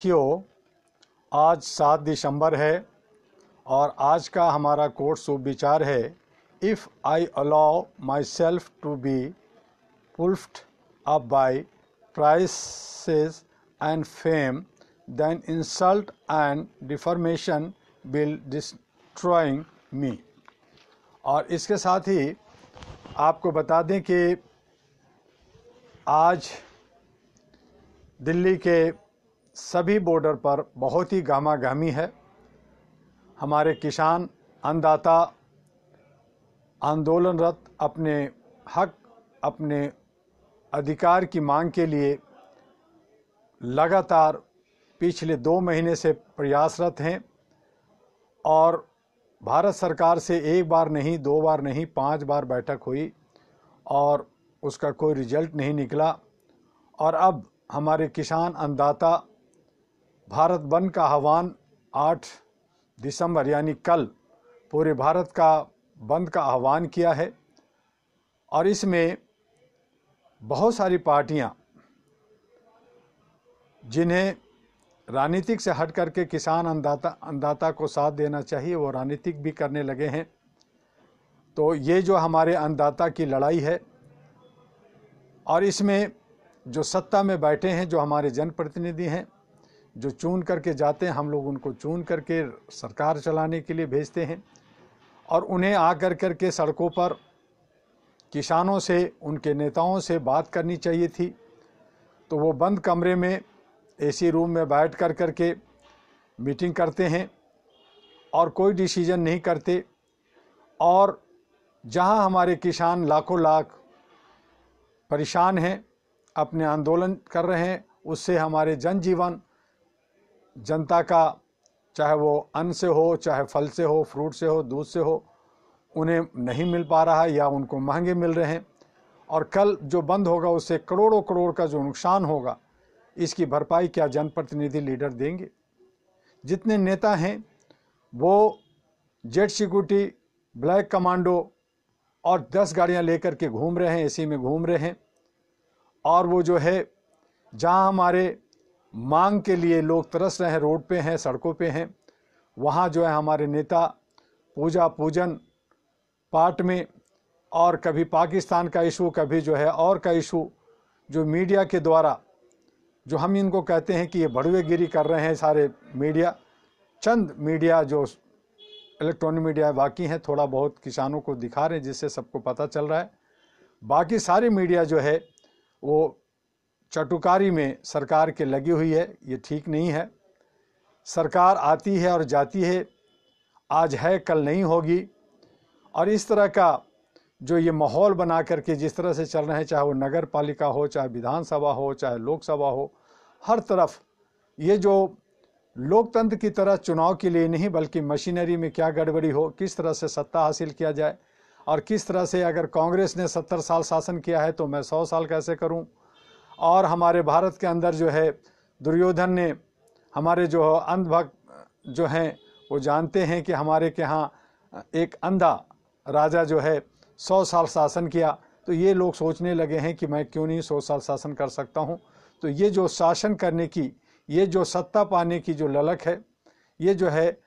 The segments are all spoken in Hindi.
क्यों आज 7 दिसंबर है और आज का हमारा कोट शुभ विचार है। If I allow myself to be puffed up by prices and fame then insult and deformation will destroying me. और इसके साथ ही आपको बता दें कि आज दिल्ली के सभी बॉर्डर पर बहुत ही गहमागहमी है। हमारे किसान अन्नदाता आंदोलनरत अपने हक अपने अधिकार की मांग के लिए लगातार पिछले 2 महीने से प्रयासरत हैं और भारत सरकार से 1 बार नहीं 2 बार नहीं 5 बार बैठक हुई और उसका कोई रिजल्ट नहीं निकला। और अब हमारे किसान अन्नदाता भारत बंद का आह्वान 8 दिसंबर यानी कल पूरे भारत का बंद का आह्वान किया है। और इसमें बहुत सारी पार्टियां जिन्हें राजनीतिक से हट करके किसान अन्नदाता को साथ देना चाहिए वो राजनीतिक भी करने लगे हैं। तो ये जो हमारे अन्नदाता की लड़ाई है और इसमें जो सत्ता में बैठे हैं जो हमारे जनप्रतिनिधि हैं जो चुन करके जाते हैं, हम लोग उनको चुन करके सरकार चलाने के लिए भेजते हैं और उन्हें आकर करके सड़कों पर किसानों से उनके नेताओं से बात करनी चाहिए थी। तो वो बंद कमरे में एसी रूम में बैठ कर करके मीटिंग करते हैं और कोई डिसीजन नहीं करते। और जहां हमारे किसान लाखों लाख परेशान हैं, अपने आंदोलन कर रहे हैं, उससे हमारे जनजीवन जनता का चाहे वो अन्न से हो चाहे फल से हो फ्रूट से हो दूध से हो उन्हें नहीं मिल पा रहा है या उनको महंगे मिल रहे हैं। और कल जो बंद होगा उससे करोड़ों करोड़ का जो नुकसान होगा इसकी भरपाई क्या जनप्रतिनिधि लीडर देंगे? जितने नेता हैं वो जेट सिक्योरिटी ब्लैक कमांडो और 10 गाड़ियां लेकर के घूम रहे हैं, एसी में घूम रहे हैं। और वो जो है जहां हमारे मांग के लिए लोग तरस रहे हैं, रोड पे हैं सड़कों पे हैं, वहाँ जो है हमारे नेता पूजा पूजन पाठ में और कभी पाकिस्तान का इशू कभी जो है और का इशू जो मीडिया के द्वारा जो हम इनको कहते हैं कि ये भड़वेगिरी कर रहे हैं सारे मीडिया। चंद मीडिया जो इलेक्ट्रॉनिक मीडिया बाकी हैं थोड़ा बहुत किसानों को दिखा रहे हैं जिससे सबको पता चल रहा है। बाकी सारी मीडिया जो है वो चटुकारी में सरकार के लगी हुई है। ये ठीक नहीं है। सरकार आती है और जाती है, आज है कल नहीं होगी। और इस तरह का जो ये माहौल बना करके जिस तरह से चल रहे हैं, चाहे वो नगर पालिका हो चाहे विधानसभा हो चाहे लोकसभा हो, हर तरफ ये जो लोकतंत्र की तरह चुनाव के लिए नहीं बल्कि मशीनरी में क्या गड़बड़ी हो, किस तरह से सत्ता हासिल किया जाए और किस तरह से अगर कांग्रेस ने 70 साल शासन किया है तो मैं 100 साल कैसे करूं। और हमारे भारत के अंदर जो है दुर्योधन ने हमारे जो अंधभक्त जो हैं वो जानते हैं कि हमारे के यहाँ एक अंधा राजा जो है 100 साल शासन किया। तो ये लोग सोचने लगे हैं कि मैं क्यों नहीं 100 साल शासन कर सकता हूँ। तो ये जो शासन करने की ये जो सत्ता पाने की जो ललक है ये जो है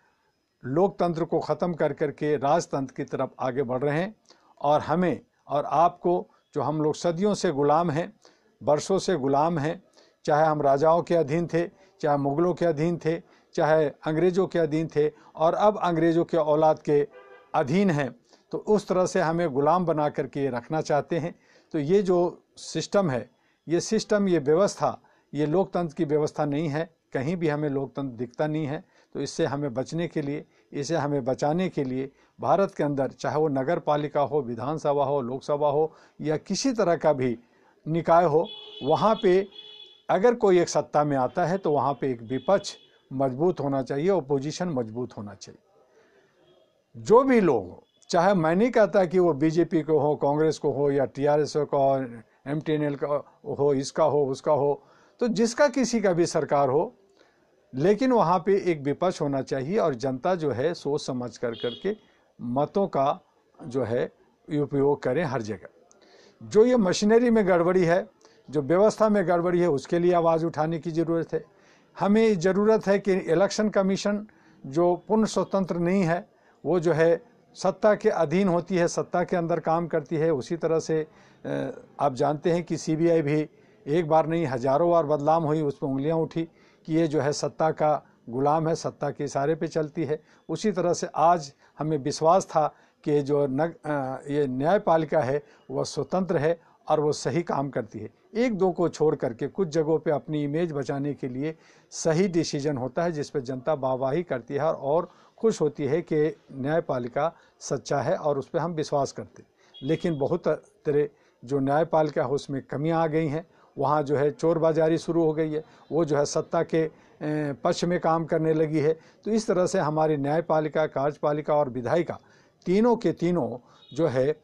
लोकतंत्र को ख़त्म कर करके राजतंत्र की तरफ आगे बढ़ रहे हैं। और हमें और आपको जो हम लोग सदियों से गुलाम हैं, बरसों से गुलाम हैं, चाहे हम राजाओं के अधीन थे, चाहे मुग़लों के अधीन थे, चाहे अंग्रेज़ों के अधीन थे और अब अंग्रेज़ों के औलाद के अधीन हैं, तो उस तरह से हमें गुलाम बना करके रखना चाहते हैं। तो ये जो सिस्टम है ये सिस्टम ये व्यवस्था ये लोकतंत्र की व्यवस्था नहीं है। कहीं भी हमें लोकतंत्र दिखता नहीं है। तो इससे हमें बचने के लिए इसे हमें बचाने के लिए भारत के अंदर चाहे वो नगर पालिका हो विधानसभा हो लोकसभा हो या किसी तरह का भी निकाय हो, वहाँ पे अगर कोई एक सत्ता में आता है तो वहाँ पे एक विपक्ष मजबूत होना चाहिए, ओपोजिशन मजबूत होना चाहिए। जो भी लोग हो, चाहे मैं नहीं कहता कि वो बीजेपी को हो कांग्रेस को हो या टीआरएस का हो एमटीएनएल का हो इसका हो उसका हो, तो जिसका किसी का भी सरकार हो, लेकिन वहाँ पे एक विपक्ष होना चाहिए और जनता जो है सोच समझ कर करके मतों का जो है उपयोग करें हर जगह। जो ये मशीनरी में गड़बड़ी है जो व्यवस्था में गड़बड़ी है उसके लिए आवाज़ उठाने की ज़रूरत है। हमें ज़रूरत है कि इलेक्शन कमीशन जो पूर्ण स्वतंत्र नहीं है, वो जो है सत्ता के अधीन होती है, सत्ता के अंदर काम करती है। उसी तरह से आप जानते हैं कि सीबीआई भी एक बार नहीं हजारों बार बदनाम हुई, उस पर उंगलियां उठी कि ये जो है सत्ता का गुलाम है, सत्ता के इशारे पे चलती है। उसी तरह से आज हमें विश्वास था कि जो ये न्यायपालिका है वह स्वतंत्र है और वो सही काम करती है। एक दो को छोड़ करके कुछ जगहों पे अपनी इमेज बचाने के लिए सही डिसीजन होता है, जिस पे जनता वाहवाही करती है और खुश होती है कि न्यायपालिका सच्चा है और उस पर हम विश्वास करते। लेकिन बहुत तरह जो न्यायपालिका है उसमें कमियां आ गई हैं। वहाँ जो है चोर बाजारी शुरू हो गई है, वो जो है सत्ता के पक्ष में काम करने लगी है। तो इस तरह से हमारी न्यायपालिका, कार्यपालिका और विधायिका तीनों के तीनों जो है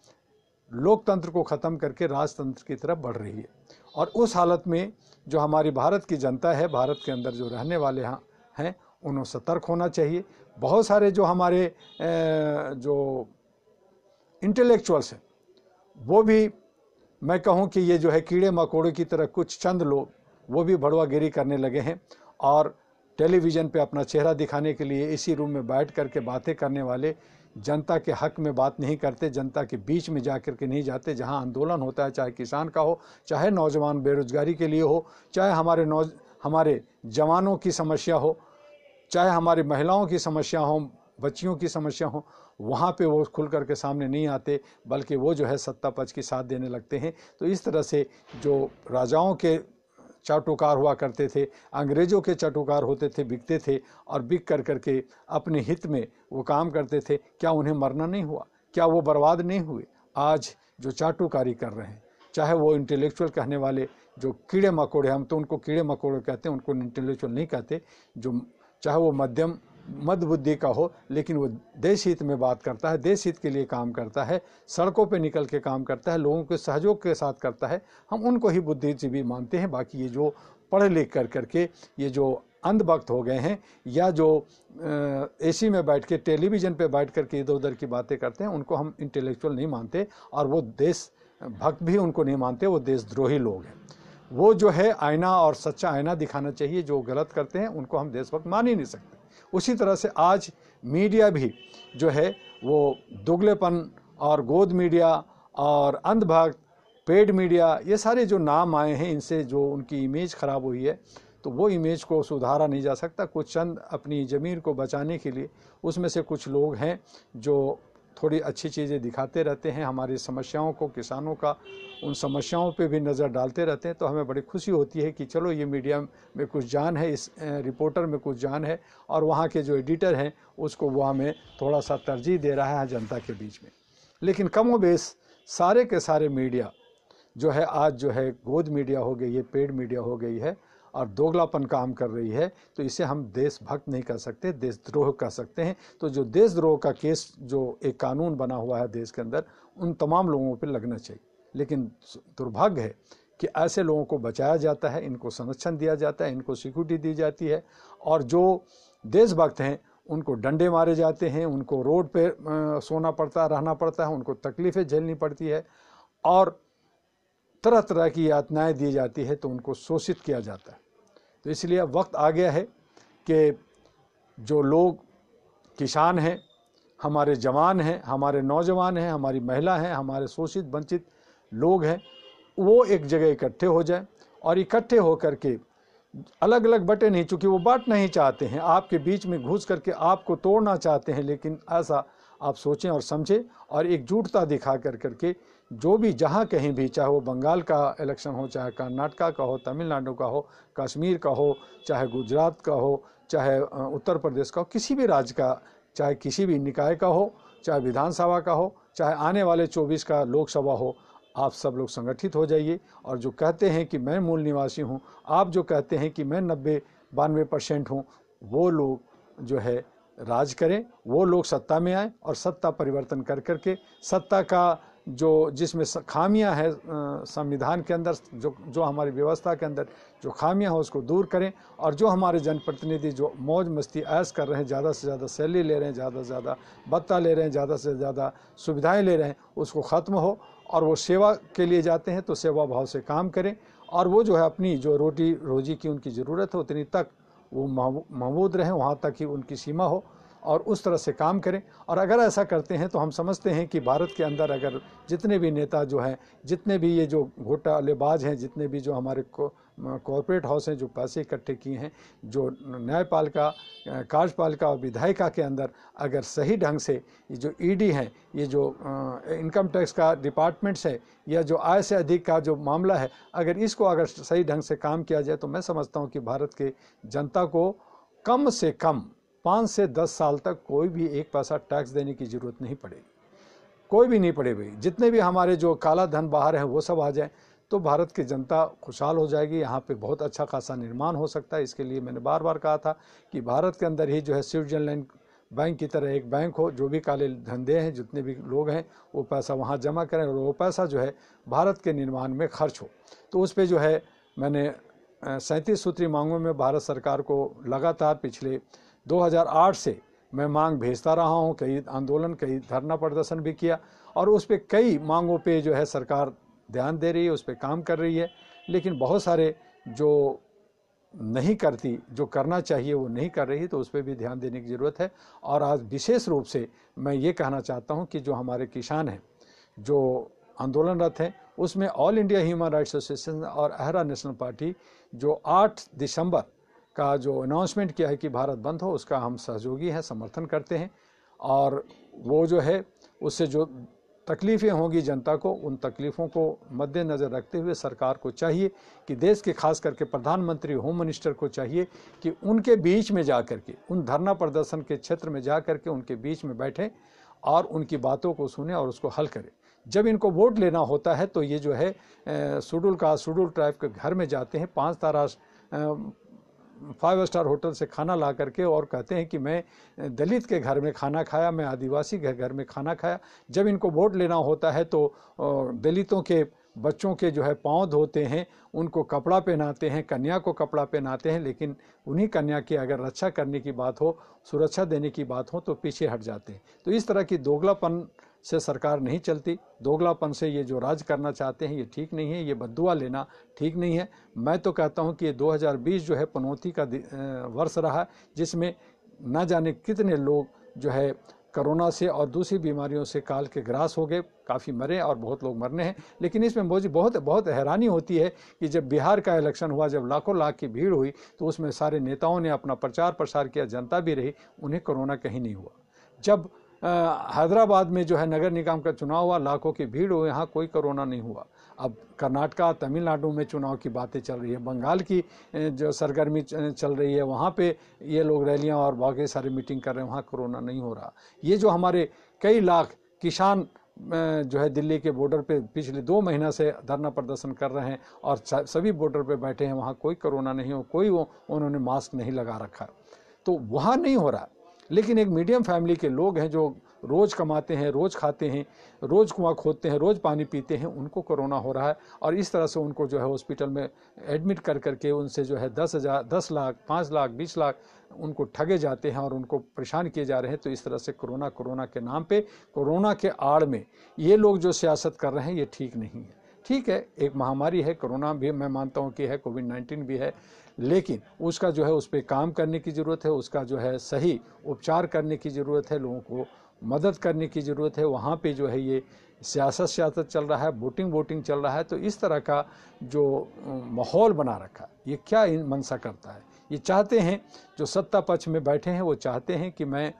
लोकतंत्र को ख़त्म करके राजतंत्र की तरफ बढ़ रही है। और उस हालत में जो हमारी भारत की जनता है, भारत के अंदर जो रहने वाले हैं, उन्हें सतर्क होना चाहिए। बहुत सारे जो हमारे जो इंटेलेक्चुअल्स हैं, वो भी मैं कहूँ कि ये जो है कीड़े मकोड़े की तरह कुछ चंद लोग वो भी भड़वागिरी करने लगे हैं और टेलीविज़न पे अपना चेहरा दिखाने के लिए इसी रूम में बैठ करके बातें करने वाले जनता के हक में बात नहीं करते, जनता के बीच में जा कर के नहीं जाते। जहां आंदोलन होता है, चाहे किसान का हो, चाहे नौजवान बेरोजगारी के लिए हो, चाहे हमारे जवानों की समस्या हो, चाहे हमारी महिलाओं की समस्या हो, बच्चियों की समस्या हो, वहाँ पे वो खुल करके सामने नहीं आते, बल्कि वो जो है सत्ता पक्ष की साथ देने लगते हैं। तो इस तरह से जो राजाओं के चाटुकार हुआ करते थे, अंग्रेज़ों के चाटुकार होते थे, बिकते थे और बिक कर करके अपने हित में वो काम करते थे, क्या उन्हें मरना नहीं हुआ? क्या वो बर्बाद नहीं हुए? आज जो चाटुकारी कर रहे हैं, चाहे वो इंटेलेक्चुअल कहने वाले जो कीड़े मकोड़े, हम तो उनको कीड़े मकोड़े कहते हैं, उनको इंटेलेक्चुअल नहीं कहते, जो चाहे वो मध्य बुद्धि का हो, लेकिन वो देश हित में बात करता है, देश हित के लिए काम करता है, सड़कों पे निकल के काम करता है, लोगों के सहयोग के साथ करता है, हम उनको ही बुद्धिजीवी मानते हैं। बाकी ये जो पढ़ लिख करके ये जो अंधभक्त हो गए हैं, या जो एसी में बैठ के टेलीविज़न पे बैठ करके इधर उधर की बातें करते हैं, उनको हम इंटेलेक्चुअल नहीं मानते और वो देश भक्त भी उनको नहीं मानते, वो देशद्रोही लोग हैं। वो जो है आईना और सच्चा आईना दिखाना चाहिए, जो गलत करते हैं उनको हम देशभक्त मान ही नहीं सकते। उसी तरह से आज मीडिया भी जो है वो दुगलेपन और गोद मीडिया और अंधभक्त, पेड मीडिया, ये सारे जो नाम आए हैं, इनसे जो उनकी इमेज ख़राब हुई है, तो वो इमेज को सुधारा नहीं जा सकता। कुछ चंद अपनी ज़मीर को बचाने के लिए उसमें से कुछ लोग हैं जो थोड़ी अच्छी चीज़ें दिखाते रहते हैं, हमारी समस्याओं को, किसानों का उन समस्याओं पे भी नज़र डालते रहते हैं। तो हमें बड़ी खुशी होती है कि चलो ये मीडिया में कुछ जान है, इस रिपोर्टर में कुछ जान है, और वहाँ के जो एडिटर हैं उसको वो हमें थोड़ा सा तरजीह दे रहा है जनता के बीच में। लेकिन कमोबेश सारे के सारे मीडिया जो है आज जो है गोद मीडिया हो गई है, पेड मीडिया हो गई है और दोगलापन काम कर रही है। तो इसे हम देशभक्त नहीं कर सकते, देशद्रोह कर सकते हैं। तो जो देशद्रोह का केस, जो एक कानून बना हुआ है देश के अंदर, उन तमाम लोगों पर लगना चाहिए। लेकिन दुर्भाग्य है कि ऐसे लोगों को बचाया जाता है, इनको संरक्षण दिया जाता है, इनको सिक्योरिटी दी जाती है, और जो देशभक्त हैं उनको डंडे मारे जाते हैं, उनको रोड पे सोना पड़ता है, रहना पड़ता है, उनको तकलीफ़ें झेलनी पड़ती है और तरह तरह की यातनाएं दी जाती है, तो उनको शोषित किया जाता है। तो इसलिए अब वक्त आ गया है कि जो लोग किसान हैं, हमारे जवान हैं, हमारे नौजवान हैं, हमारी महिला हैं, हमारे शोषित वंचित लोग हैं, वो एक जगह इकट्ठे हो जाएं और इकट्ठे होकर के अलग अलग बटे नहीं, चूँकि वो बांटना नहीं चाहते हैं, आपके बीच में घुस करके आपको तोड़ना चाहते हैं। लेकिन ऐसा आप सोचें और समझें और एकजुटता दिखा करके जो भी जहाँ कहीं भी, चाहे वो बंगाल का इलेक्शन हो, चाहे कर्नाटका का हो, तमिलनाडु का हो, कश्मीर का हो, चाहे गुजरात का हो, चाहे उत्तर प्रदेश का हो, किसी भी राज्य का, चाहे किसी भी निकाय का हो, चाहे विधानसभा का हो, चाहे आने वाले 24 का लोकसभा हो, आप सब लोग संगठित हो जाइए। और जो कहते हैं कि मैं मूल निवासी हूँ, आप जो कहते हैं कि मैं 90-92% हूँ, वो लोग जो है राज करें, वो लोग सत्ता में आए और सत्ता परिवर्तन कर करके सत्ता का जो जिसमें खामियां हैं संविधान के अंदर, जो हमारी व्यवस्था के अंदर जो खामियां हैं उसको दूर करें, और जो हमारे जनप्रतिनिधि जो मौज मस्ती ऐश कर रहे हैं, ज़्यादा से ज़्यादा सैलरी ले रहे हैं, ज़्यादा से ज़्यादा भत्ता ले रहे हैं, ज़्यादा से ज़्यादा सुविधाएं ले रहे हैं, उसको ख़त्म हो और वो सेवा के लिए जाते हैं तो सेवा भाव से काम करें। और वो जो है अपनी जो रोटी रोजी की उनकी ज़रूरत है उतनी तक वो महमूद रहें, वहाँ तक ही उनकी सीमा हो और उस तरह से काम करें। और अगर ऐसा करते हैं तो हम समझते हैं कि भारत के अंदर अगर जितने भी नेता जो हैं, जितने भी ये जो घोटालेबाज हैं, जितने भी जो हमारे कॉरपोरेट हाउस हैं जो पैसे इकट्ठे किए हैं, जो न्यायपालिका, कार्यपालिका और विधायिका के अंदर अगर सही ढंग से ये जो ईडी हैं, ये जो इनकम टैक्स का डिपार्टमेंट्स है, या जो आय से अधिक का जो मामला है, अगर इसको अगर सही ढंग से काम किया जाए तो मैं समझता हूँ कि भारत के जनता को कम से कम 5 से 10 साल तक कोई भी एक पैसा टैक्स देने की ज़रूरत नहीं पड़ेगी, कोई भी नहीं पड़ेगी। जितने भी हमारे जो काला धन बाहर है वो सब आ जाए तो भारत की जनता खुशहाल हो जाएगी। यहाँ पे बहुत अच्छा खासा निर्माण हो सकता है। इसके लिए मैंने बार बार कहा था कि भारत के अंदर ही जो है स्विट्जरलैंड बैंक की तरह एक बैंक हो, जो भी काले धंधे हैं, जितने भी लोग हैं, वो पैसा वहाँ जमा करें और वो पैसा जो है भारत के निर्माण में खर्च हो। तो उस पर जो है मैंने 37 सूत्री मांगों में भारत सरकार को लगातार पिछले 2008 से मैं मांग भेजता रहा हूं। कई आंदोलन, कई धरना प्रदर्शन भी किया और उस पर कई मांगों पे जो है सरकार ध्यान दे रही है, उस पर काम कर रही है। लेकिन बहुत सारे जो नहीं करती, जो करना चाहिए वो नहीं कर रही, तो उस पर भी ध्यान देने की ज़रूरत है। और आज विशेष रूप से मैं ये कहना चाहता हूँ कि जो हमारे किसान हैं, जो आंदोलनरत हैं, उसमें all India human rights association और अहरा नेशनल पार्टी जो 8 दिसंबर का जो अनाउंसमेंट किया है कि भारत बंद हो, उसका हम सहयोगी हैं, समर्थन करते हैं। और वो जो है उससे जो तकलीफ़ें होंगी जनता को, उन तकलीफ़ों को मद्देनज़र रखते हुए सरकार को चाहिए कि देश के खास करके प्रधानमंत्री, होम मिनिस्टर को चाहिए कि उनके बीच में जा कर के, उन धरना प्रदर्शन के क्षेत्र में जा कर के उनके बीच में बैठें और उनकी बातों को सुने और उसको हल करें। जब इनको वोट लेना होता है तो ये जो है शेड्यूल कास्ट, शेड्यूल ट्राइब के घर में जाते हैं, 5 तारा 5 स्टार होटल से खाना ला करके और कहते हैं कि मैं दलित के घर में खाना खाया, मैं आदिवासी के घर में खाना खाया। जब इनको वोट लेना होता है तो दलितों के बच्चों के जो है पाँव धोते हैं, उनको कपड़ा पहनाते हैं, कन्या को कपड़ा पहनाते हैं, लेकिन उन्हीं कन्या की अगर रक्षा करने की बात हो, सुरक्षा देने की बात हो तो पीछे हट जाते हैं। तो इस तरह की दोगलापन से सरकार नहीं चलती। दोगलापन से ये जो राज करना चाहते हैं ये ठीक नहीं है, ये बद्दुआ लेना ठीक नहीं है। मैं तो कहता हूँ कि ये 2020 जो है पनौती का वर्ष रहा, जिसमें न जाने कितने लोग जो है कोरोना से और दूसरी बीमारियों से काल के ग्रास हो गए, काफ़ी मरे और बहुत लोग मरने हैं। लेकिन इसमें मुझे बहुत हैरानी होती है कि जब बिहार का इलेक्शन हुआ, जब लाखों लाख की भीड़ हुई, तो उसमें सारे नेताओं ने अपना प्रचार प्रसार किया, जनता भी रही, उन्हें कोरोना कहीं नहीं हुआ। जब हैदराबाद में जो है नगर निगम का चुनाव हुआ, लाखों की भीड़ हुई, यहाँ कोई कोरोना नहीं हुआ। अब कर्नाटका, तमिलनाडु में चुनाव की बातें चल रही है, बंगाल की जो सरगर्मी चल रही है, वहाँ पे ये लोग रैलियाँ और बाकी सारी मीटिंग कर रहे हैं, वहाँ कोरोना नहीं हो रहा। ये जो हमारे कई लाख किसान जो है दिल्ली के बॉर्डर पे पिछले 2 महीना से धरना प्रदर्शन कर रहे हैं और सभी बॉर्डर पे बैठे हैं, वहाँ कोई कोरोना नहीं हो, कोई उन्होंने मास्क नहीं लगा रखा, तो वहाँ नहीं हो रहा। लेकिन एक मीडियम फैमिली के लोग हैं जो रोज़ कमाते हैं, रोज़ खाते हैं, रोज़ कुआं खोदते हैं, रोज़ पानी पीते हैं, उनको कोरोना हो रहा है। और इस तरह से उनको जो है हॉस्पिटल में एडमिट कर करके उनसे जो है 10 लाख, 5 लाख, 20 लाख उनको ठगे जाते हैं और उनको परेशान किए जा रहे हैं। तो इस तरह से कोरोना के नाम पे, कोरोना के आड़ में ये लोग जो सियासत कर रहे हैं, ये ठीक नहीं है। ठीक है, एक महामारी है, कोरोना भी मैं मानता हूँ कि है, कोविड-19 भी है, लेकिन उसका जो है उस पर काम करने की ज़रूरत है, उसका जो है सही उपचार करने की ज़रूरत है, लोगों को मदद करने की ज़रूरत है। वहाँ पे जो है ये सियासत चल रहा है, वोटिंग चल रहा है। तो इस तरह का जो माहौल बना रखा, ये क्या मंशा करता है? ये चाहते हैं, जो सत्ता पक्ष में बैठे हैं वो चाहते हैं कि मैं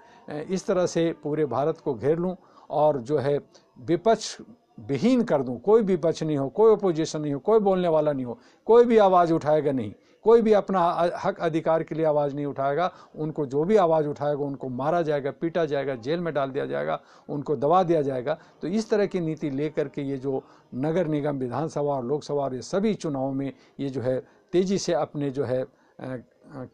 इस तरह से पूरे भारत को घेर लूँ और जो है विपक्ष विहीन कर दूं, कोई विपक्ष नहीं हो, कोई अपोजिशन नहीं हो, कोई बोलने वाला नहीं हो, कोई भी आवाज़ उठाएगा नहीं, कोई भी अपना हक अधिकार के लिए आवाज़ नहीं उठाएगा। उनको जो भी आवाज़ उठाएगा उनको मारा जाएगा, पीटा जाएगा, जेल में डाल दिया जाएगा, उनको दबा दिया जाएगा। तो इस तरह की नीति लेकर के ये जो नगर निगम, विधानसभा और लोकसभा और ये सभी चुनाव में ये जो है तेज़ी से अपने जो है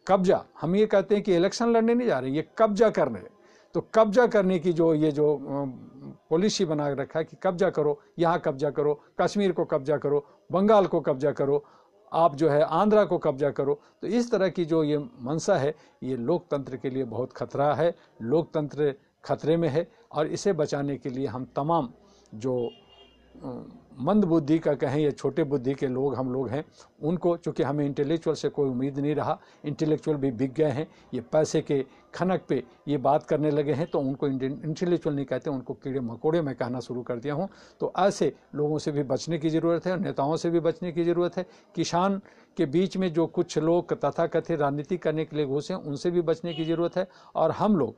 कब्जा, हम ये कहते हैं कि इलेक्शन लड़ने नहीं जा रहे, ये कब्जा कर रहे हैं। तो कब्जा करने की जो ये जो पॉलिसी बना रखा है कि कब्जा करो, यहाँ कब्जा करो, कश्मीर को कब्जा करो, बंगाल को कब्जा करो, आप जो है आंध्रा को कब्जा करो। तो इस तरह की जो ये मंशा है, ये लोकतंत्र के लिए बहुत खतरा है, लोकतंत्र खतरे में है। और इसे बचाने के लिए हम तमाम जो मंद बुद्धि का कहें या छोटे बुद्धि के लोग हम लोग हैं, उनको, चूँकि हमें इंटेलेक्चुअल से कोई उम्मीद नहीं रहा, इंटेलेक्चुअल भी बिक गए हैं, ये पैसे के खनक पे ये बात करने लगे हैं, तो उनको इंटेलेक्चुअल नहीं कहते, उनको कीड़े मकोड़े मैं कहना शुरू कर दिया हूँ। तो ऐसे लोगों से भी बचने की ज़रूरत है और नेताओं से भी बचने की ज़रूरत है। किसान के बीच में जो कुछ लोग तथाकथित राजनीति करने के लिए घुसे हैं, उनसे भी बचने की ज़रूरत है। और हम लोग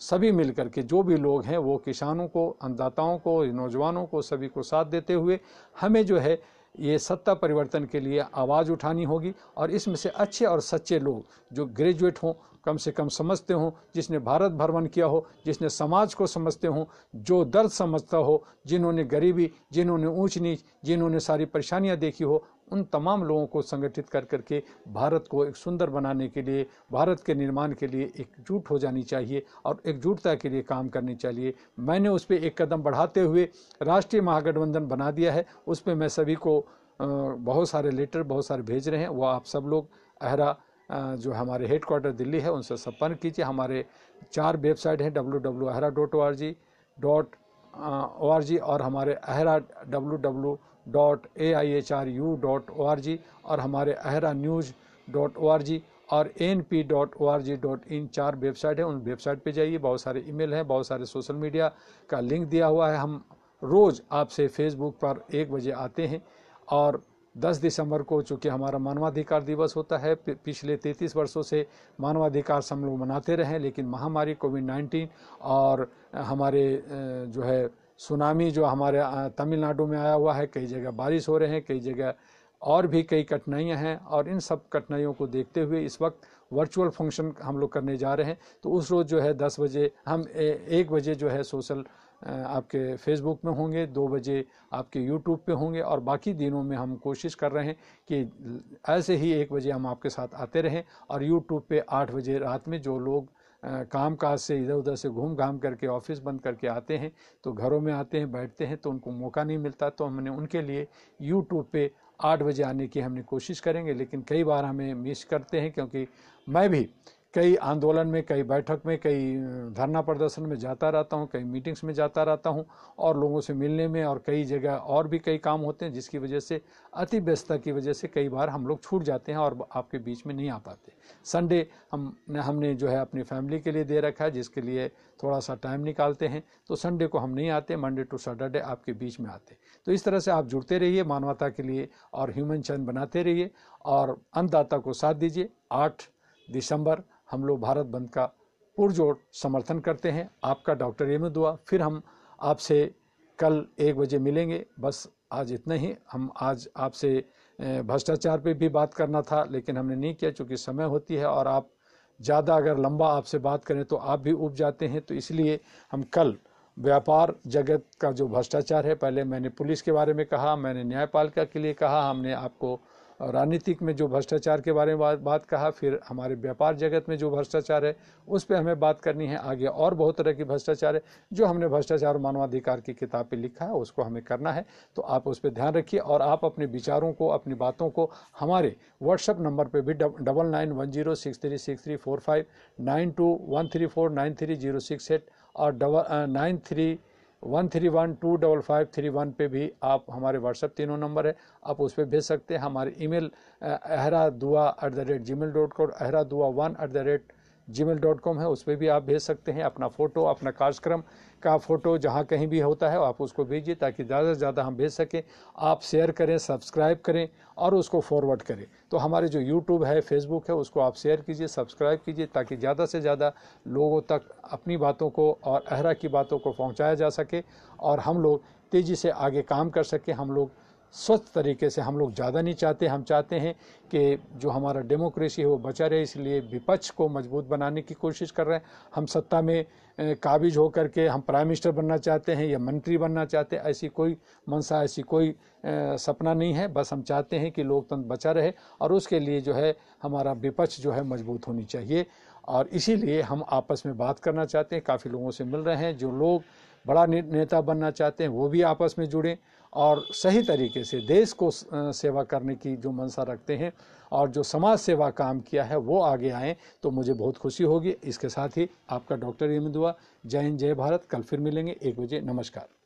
सभी मिलकर के, जो भी लोग हैं, वो किसानों को, अन्नदाताओं को, नौजवानों को, सभी को साथ देते हुए हमें जो है ये सत्ता परिवर्तन के लिए आवाज़ उठानी होगी। और इसमें से अच्छे और सच्चे लोग जो ग्रेजुएट हों, कम से कम समझते हों, जिसने भारत भ्रमण किया हो, जिसने समाज को समझते हों, जो दर्द समझता हो, जिन्होंने गरीबी, जिन्होंने ऊंच नीच, जिन्होंने सारी परेशानियां देखी हो, उन तमाम लोगों को संगठित कर करके भारत को एक सुंदर बनाने के लिए, भारत के निर्माण के लिए एकजुट हो जानी चाहिए और एकजुटता के लिए काम करनी चाहिए। मैंने उस पर एक कदम बढ़ाते हुए राष्ट्रीय महागठबंधन बना दिया है। उस पर मैं सभी को बहुत सारे लेटर, बहुत सारे भेज रहे हैं। वो आप सब लोग अहरा जो हमारे हेडक्वार्टर दिल्ली है, उनसे संपर्क कीजिए। हमारे 4 वेबसाइट हैं, www.ahra.org और हमारे अहरा www.aihru.org और हमारे ahranews.org और anp.org.in 4 वेबसाइट है। उन वेबसाइट पे जाइए, बहुत सारे ईमेल हैं, बहुत सारे सोशल मीडिया का लिंक दिया हुआ है। हम रोज़ आपसे फेसबुक पर 1 बजे आते हैं। और 10 दिसंबर को चूँकि हमारा मानवाधिकार दिवस होता है, पिछले 33 वर्षों से मानवाधिकार हम लोग मनाते रहे, लेकिन महामारी कोविड-19 और हमारे जो है सुनामी जो हमारे तमिलनाडु में आया हुआ है, कई जगह बारिश हो रहे हैं, कई जगह और भी कई कठिनाइयां हैं। और इन सब कठिनाइयों को देखते हुए इस वक्त वर्चुअल फंक्शन हम लोग करने जा रहे हैं। तो उस रोज़ जो है 10 बजे हम 1 बजे जो है सोशल आपके फेसबुक में होंगे, 2 बजे आपके यूट्यूब पे होंगे और बाकी दिनों में हम कोशिश कर रहे हैं कि ऐसे ही 1 बजे हम आपके साथ आते रहें। और यूट्यूब पे 8 बजे रात में जो लोग काम काज से इधर उधर से घूम घाम करके ऑफिस बंद करके आते हैं, तो घरों में आते हैं, बैठते हैं, तो उनको मौका नहीं मिलता, तो हमने उनके लिए यूट्यूब पे 8 बजे आने की हमने कोशिश करेंगे। लेकिन कई बार हमें मिस करते हैं, क्योंकि मैं भी कई आंदोलन में, कई बैठक में, कई धरना प्रदर्शन में जाता रहता हूं, कई मीटिंग्स में जाता रहता हूं और लोगों से मिलने में, और कई जगह और भी कई काम होते हैं, जिसकी वजह से अति व्यस्तता की वजह से कई बार हम लोग छूट जाते हैं और आपके बीच में नहीं आ पाते। संडे हमने जो है अपनी फैमिली के लिए दे रखा है, जिसके लिए थोड़ा सा टाइम निकालते हैं, तो संडे को हम नहीं आते, मंडे टू सैटरडे आपके बीच में आते। तो इस तरह से आप जुड़ते रहिए मानवता के लिए और ह्यूमन चैन बनाते रहिए और अन्नदाता को साथ दीजिए। 8 दिसंबर हम लोग भारत बंद का पुरजोर समर्थन करते हैं। आपका डॉक्टर एम दुआ। फिर हम आपसे कल 1 बजे मिलेंगे। बस आज इतना ही। हम आज आपसे भ्रष्टाचार पे भी बात करना था, लेकिन हमने नहीं किया, चूँकि समय होती है और आप ज़्यादा अगर लंबा आपसे बात करें तो आप भी उब जाते हैं। तो इसलिए हम कल व्यापार जगत का जो भ्रष्टाचार है, पहले मैंने पुलिस के बारे में कहा, मैंने न्यायपालिका के लिए कहा, हमने आपको राजनीतिक में जो भ्रष्टाचार के बारे में बात कहा, फिर हमारे व्यापार जगत में जो भ्रष्टाचार है उस पर हमें बात करनी है। आगे और बहुत तरह की भ्रष्टाचार है, जो हमने भ्रष्टाचार मानवाधिकार की किताब पे लिखा है, उसको हमें करना है। तो आप उस पर ध्यान रखिए और आप अपने विचारों को, अपनी बातों को हमारे व्हाट्सएप नंबर पे भी 9910636345 9213493068 और 9313125531 पे भी आप, हमारे व्हाट्सएप तीनों नंबर है, आप उस पर भेज सकते हैं। हमारे ईमेल ahradua@gmail.com, ahradua1@gmail.com है, उस पर भी आप भेज सकते हैं। अपना फ़ोटो, अपना कार्यक्रम का फ़ोटो जहाँ कहीं भी होता है आप उसको भेजिए, ताकि ज़्यादा से ज़्यादा हम भेज सकें। आप शेयर करें, सब्सक्राइब करें और उसको फॉरवर्ड करें। तो हमारे जो यूट्यूब है, फेसबुक है, उसको आप शेयर कीजिए, सब्सक्राइब कीजिए, ताकि ज़्यादा से ज़्यादा लोगों तक अपनी बातों को और अहरा की बातों को पहुँचाया जा सके और हम लोग तेज़ी से आगे काम कर सकें। हम लोग स्वच्छ तरीके से, हम लोग ज़्यादा नहीं चाहते, हम चाहते हैं कि जो हमारा डेमोक्रेसी है वो बचा रहे। इसलिए विपक्ष को मजबूत बनाने की कोशिश कर रहे हैं। हम सत्ता में काबिज होकर के हम प्राइम मिनिस्टर बनना चाहते हैं या मंत्री बनना चाहते हैं, ऐसी कोई मंशा, ऐसी कोई सपना नहीं है। बस हम चाहते हैं कि लोकतंत्र बचा रहे और उसके लिए जो है हमारा विपक्ष जो है मजबूत होनी चाहिए। और इसीलिए हम आपस में बात करना चाहते हैं। काफ़ी लोगों से मिल रहे हैं, जो लोग बड़ा नेता बनना चाहते हैं वो भी आपस में जुड़ें और सही तरीके से देश को सेवा करने की जो मंशा रखते हैं और जो समाज सेवा काम किया है वो आगे आएँ, तो मुझे बहुत खुशी होगी। इसके साथ ही आपका डॉक्टर एम दुआ। जय हिंद, जय भारत। कल फिर मिलेंगे 1 बजे। नमस्कार।